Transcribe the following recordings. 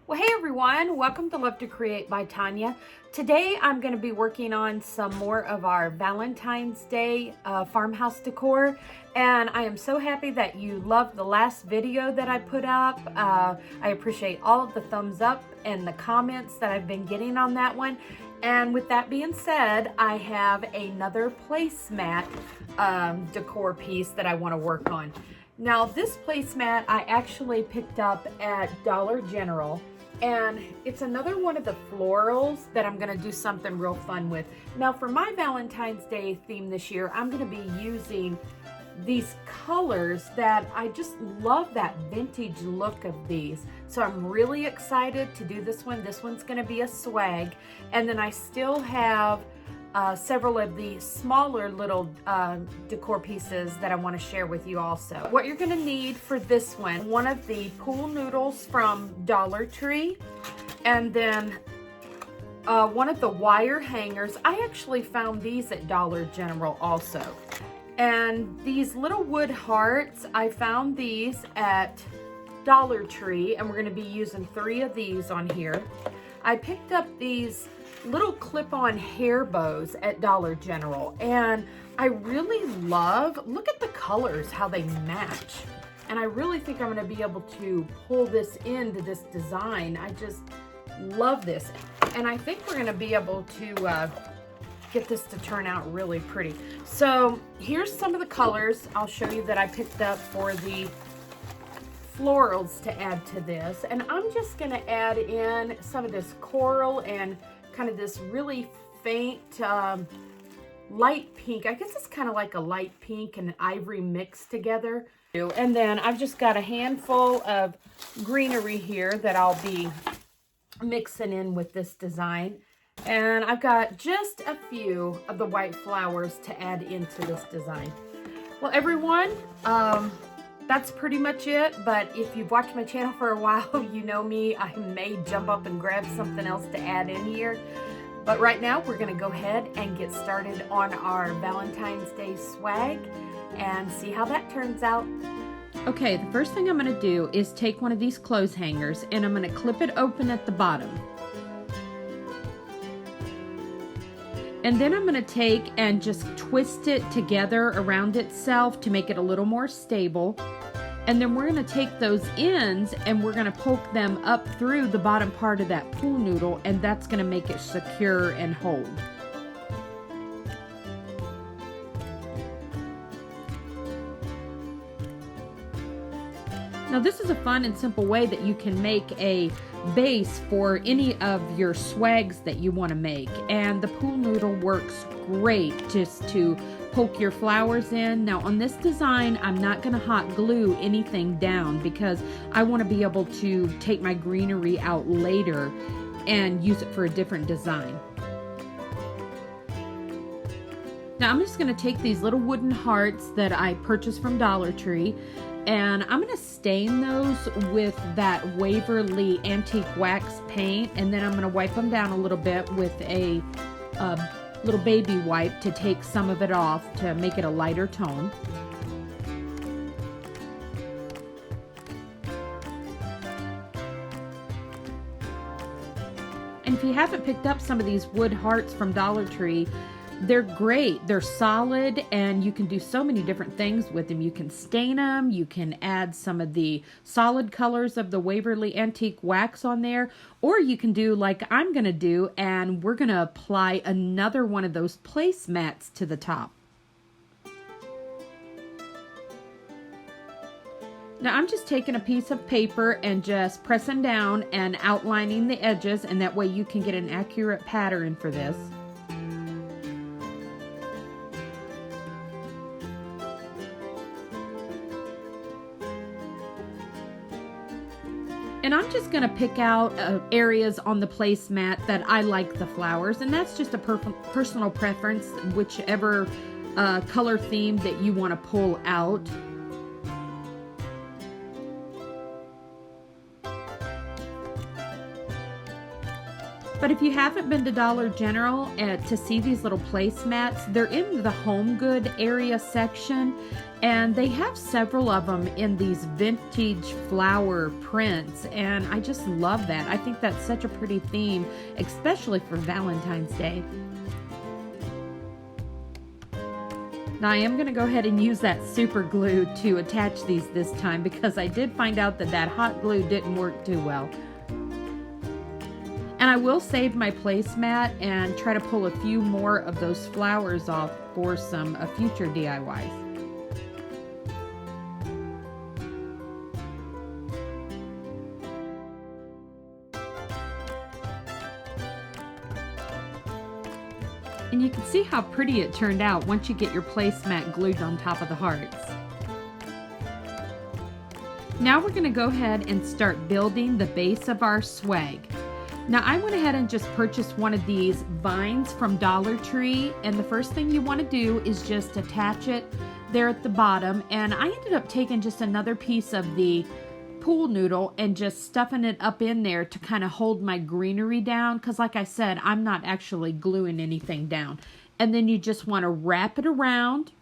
Well, hey everyone, welcome to Love to Create by Tonya. Today I'm going to be working on some more of our Valentine's Day farmhouse decor, and I am so happy that you loved the last video that I put up. I appreciate all of the thumbs up and the comments that I've been getting on that one. And with that being said, I have another placemat decor piece that I want to work on. Now this placemat I actually picked up at Dollar General, and it's another one of the florals that I'm going to do something real fun with. Now for my Valentine's Day theme this year, I'm going to be using these colors that I just love, that vintage look of these. So I'm really excited to do this one. This one's going to be a swag. And then I still have several of the smaller little decor pieces that I want to share with you also. What you're going to need for this one of the pool noodles from Dollar Tree, and then one of the wire hangers. I actually found these at Dollar General also. And these little wood hearts, I found these at Dollar Tree, and we're going to be using 3 of these on here. I picked up these little clip-on hair bows at Dollar General, and I really love, look at the colors, how they match. And I really think I'm going to be able to pull this into this design. I just love this. And I think we're going to be able to get this to turn out really pretty. So here's some of the colors I'll show you that I picked up for the florals to add to this. And I'm just going to add in some of this coral and kind of this really faint light pink. I guess it's kind of like a light pink and ivory mixed together. And then I've just got a handful of greenery here that I'll be mixing in with this design. And I've got just a few of the white flowers to add into this design. Well, everyone, that's pretty much it. But if you've watched my channel for a while, you know me. I may jump up and grab something else to add in here. But right now, we're going to go ahead and get started on our Valentine's Day swag and see how that turns out. Okay, the first thing I'm going to do is take one of these clothes hangers, and I'm going to clip it open at the bottom. And then I'm going to take and just twist it together around itself to make it a little more stable. And then we're going to take those ends and we're going to poke them up through the bottom part of that pool noodle, and that's going to make it secure and hold. Now this is a fun and simple way that you can make a base for any of your swags that you want to make, and the pool noodle works great just to poke your flowers in. Now on this design, I'm not going to hot glue anything down because I want to be able to take my greenery out later and use it for a different design. Now I'm just going to take these little wooden hearts that I purchased from Dollar Tree, and I'm going to stain those with that Waverly Antique Wax paint, and then I'm going to wipe them down a little bit with a little baby wipe to take some of it off to make it a lighter tone. And if you haven't picked up some of these wood hearts from Dollar Tree, they're great. They're solid, and you can do so many different things with them. You can stain them, you can add some of the solid colors of the Waverly Antique Wax on there, or you can do like I'm going to do, and we're going to apply another one of those placemats to the top. Now I'm just taking a piece of paper and just pressing down and outlining the edges, and that way you can get an accurate pattern for this. And I'm just going to pick out areas on the placemat that I like the flowers, and that's just a personal preference, whichever color theme that you want to pull out. But if you haven't been to Dollar General to see these little placemats, they're in the home good area section, and they have several of them in these vintage flower prints, and I just love that. I think that's such a pretty theme, especially for Valentine's Day. Now I am going to go ahead and use that super glue to attach these this time, because I did find out that that hot glue didn't work too well. And I will save my placemat and try to pull a few more of those flowers off for some future DIYs. And you can see how pretty it turned out once you get your placemat glued on top of the hearts. Now we're going to go ahead and start building the base of our swag. Now I went ahead and just purchased one of these vines from Dollar Tree, and the first thing you want to do is just attach it there at the bottom, and I ended up taking just another piece of the pool noodle and just stuffing it up in there to kind of hold my greenery down, because like I said, I'm not actually gluing anything down. And then you just want to wrap it around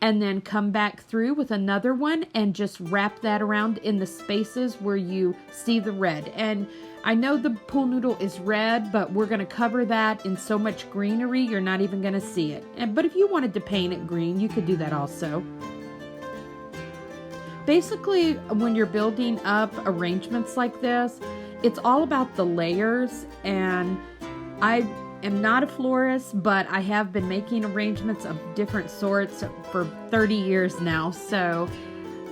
and then come back through with another one and just wrap that around in the spaces where you see the red. And I know the pool noodle is red, but we're going to cover that in so much greenery you're not even going to see it. But if you wanted to paint it green, you could do that also. Basically, when you're building up arrangements like this, it's all about the layers, and I am not a florist, but I have been making arrangements of different sorts for 30 years now, so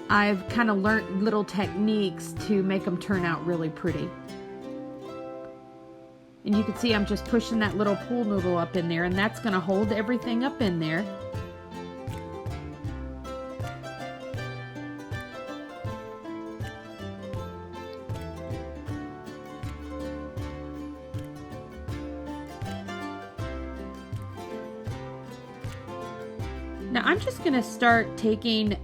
I've kind of learned little techniques to make them turn out really pretty. And you can see I'm just pushing that little pool noodle up in there, and that's going to hold everything up in there. Now I'm just going to start taking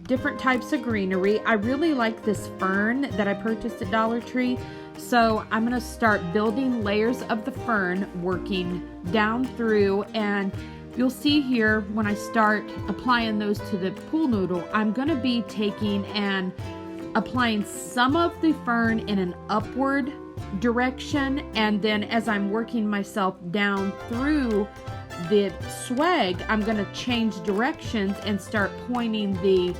different types of greenery. I really like this fern that I purchased at Dollar Tree. So I'm going to start building layers of the fern, working down through, and you'll see here when I start applying those to the pool noodle, I'm going to be taking and applying some of the fern in an upward direction, and then as I'm working myself down through the swag, I'm going to change directions and start pointing the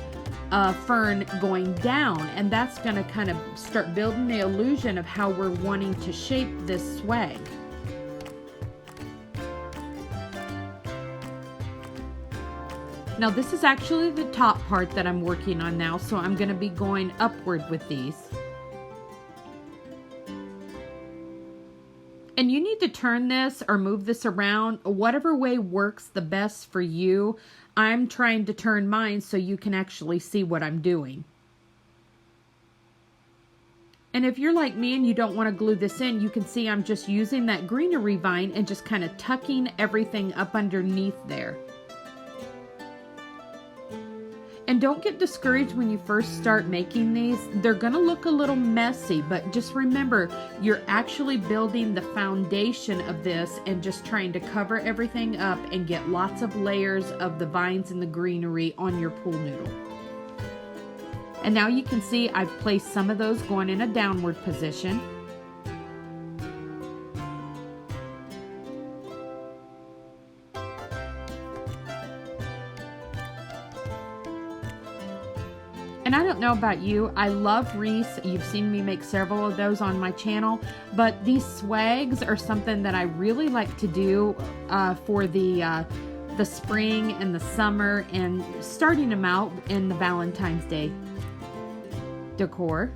fern going down, and that's going to kind of start building the illusion of how we're wanting to shape this swag. Now this is actually the top part that I'm working on now, so I'm going to be going upward with these. And you need to turn this or move this around whatever way works the best for you. I'm trying to turn mine so you can actually see what I'm doing. And if you're like me and you don't want to glue this in, you can see I'm just using that greenery vine and just kind of tucking everything up underneath there. And don't get discouraged when you first start making these. They're going to look a little messy, but just remember, you're actually building the foundation of this and just trying to cover everything up and get lots of layers of the vines and the greenery on your pool noodle. And now you can see I've placed some of those going in a downward position. And I don't know about you, I love wreaths. You've seen me make several of those on my channel, but these swags are something that I really like to do for the spring and the summer, and starting them out in the Valentine's Day decor.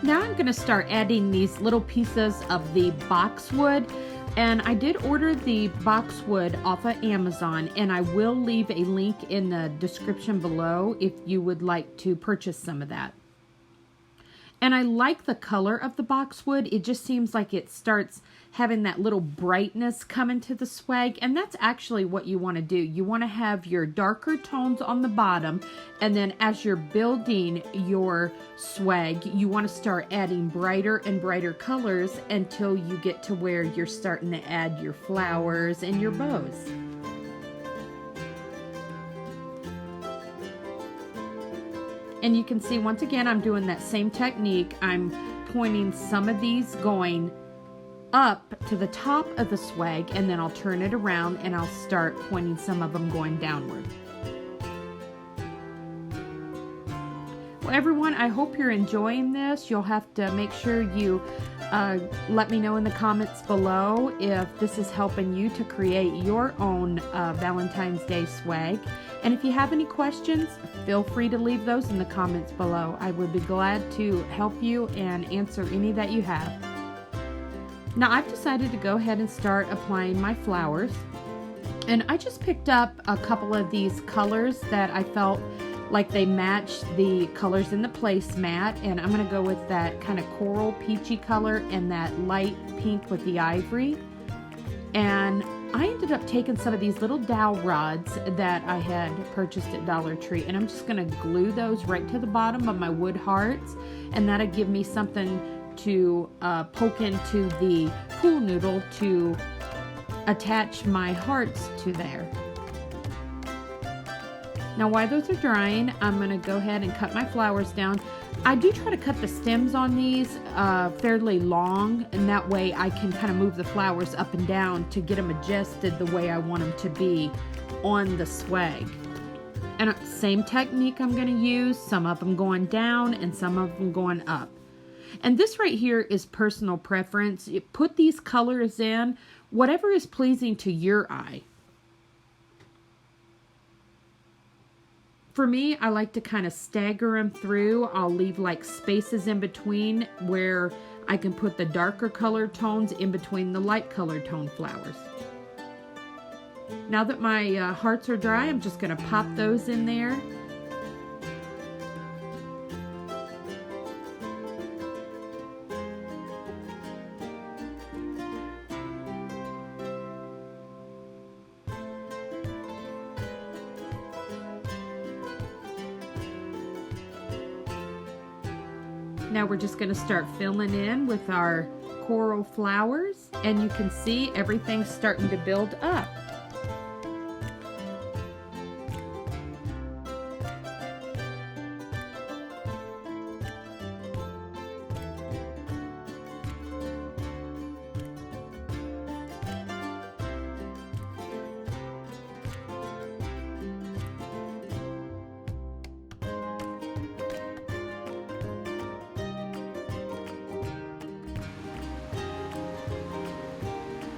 Now I'm going to start adding these little pieces of the boxwood, and I did order the boxwood off of Amazon, and I will leave a link in the description below if you would like to purchase some of that. And I like the color of the boxwood. It just seems like it starts having that little brightness come into the swag, and that's actually what you want to do. You want to have your darker tones on the bottom, and then as you're building your swag, you want to start adding brighter and brighter colors until you get to where you're starting to add your flowers and your bows. And you can see, once again, I'm doing that same technique. I'm pointing some of these going up to the top of the swag, and then I'll turn it around and I'll start pointing some of them going downward. Well, everyone, I hope you're enjoying this. You'll have to make sure you let me know in the comments below if this is helping you to create your own Valentine's Day swag. And if you have any questions, feel free to leave those in the comments below. I would be glad to help you and answer any that you have. Now I've decided to go ahead and start applying my flowers. And I just picked up a couple of these colors that I felt like they matched the colors in the placemat, and I'm going to go with that kind of coral peachy color and that light pink with the ivory. And I ended up taking some of these little dowel rods that I had purchased at Dollar Tree, and I'm just going to glue those right to the bottom of my wood hearts, and that'll give me something to poke into the pool noodle to attach my hearts to there. Now while those are drying, I'm going to go ahead and cut my flowers down. I do try to cut the stems on these fairly long, and that way I can kind of move the flowers up and down to get them adjusted the way I want them to be on the swag. And same technique I'm going to use, some of them going down and some of them going up. And this right here is personal preference. You put these colors in, whatever is pleasing to your eye. For me, I like to kind of stagger them through. I'll leave like spaces in between where I can put the darker color tones in between the light color tone flowers. Now that my hearts are dry, I'm just going to pop those in there. Now we're just going to start filling in with our coral flowers, and you can see everything's starting to build up.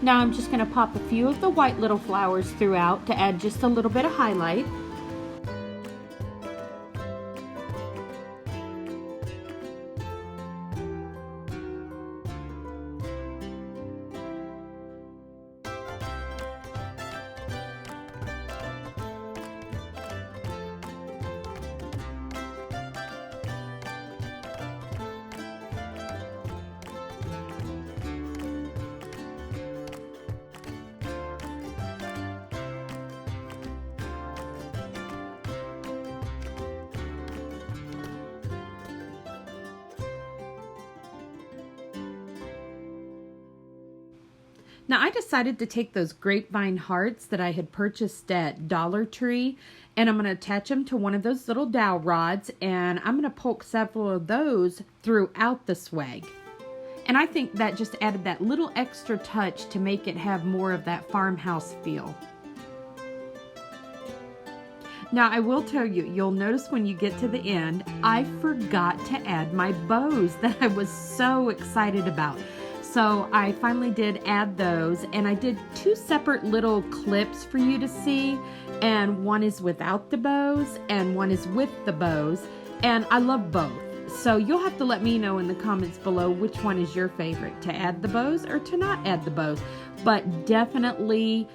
Now I'm just going to pop a few of the white little flowers throughout to add just a little bit of highlight. Now I decided to take those grapevine hearts that I had purchased at Dollar Tree, and I'm going to attach them to one of those little dowel rods, and I'm going to poke several of those throughout the swag. And I think that just added that little extra touch to make it have more of that farmhouse feel. Now I will tell you, you'll notice when you get to the end, I forgot to add my bows that I was so excited about. So I finally did add those, and I did two separate little clips for you to see, and one is without the bows and one is with the bows, and I love both. So you'll have to let me know in the comments below which one is your favorite, to add the bows or to not add the bows. But definitely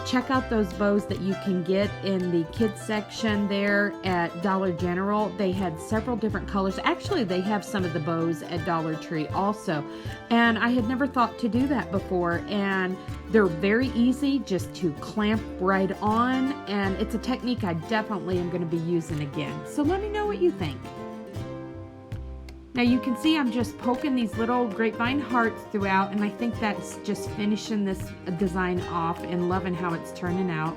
check out those bows that you can get in the kids section there at Dollar General. They had several different colors. Actually, they have some of the bows at Dollar Tree also. And I had never thought to do that before. And they're very easy just to clamp right on. And it's a technique I definitely am going to be using again. So let me know what you think. Now you can see I'm just poking these little grapevine hearts throughout, and I think that's just finishing this design off and loving how it's turning out.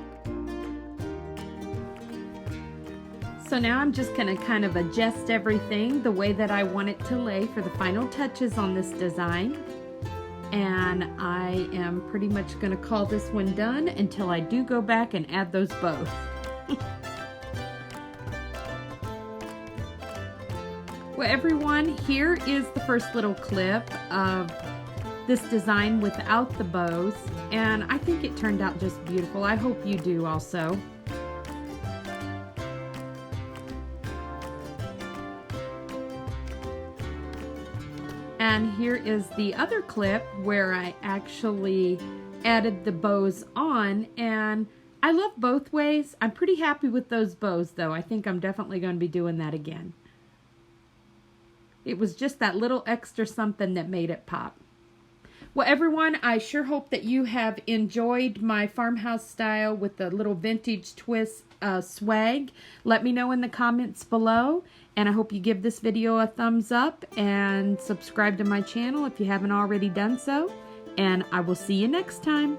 So now I'm just going to kind of adjust everything the way that I want it to lay for the final touches on this design. And I am pretty much going to call this one done until I do go back and add those bows. Well, everyone, here is the first little clip of this design without the bows, and I think it turned out just beautiful. I hope you do also. And here is the other clip where I actually added the bows on, and I love both ways. I'm pretty happy with those bows, though. I think I'm definitely going to be doing that again. It was just that little extra something that made it pop. Well, everyone, I sure hope that you have enjoyed my farmhouse style with the little vintage twist swag. Let me know in the comments below. And I hope you give this video a thumbs up and subscribe to my channel if you haven't already done so. And I will see you next time.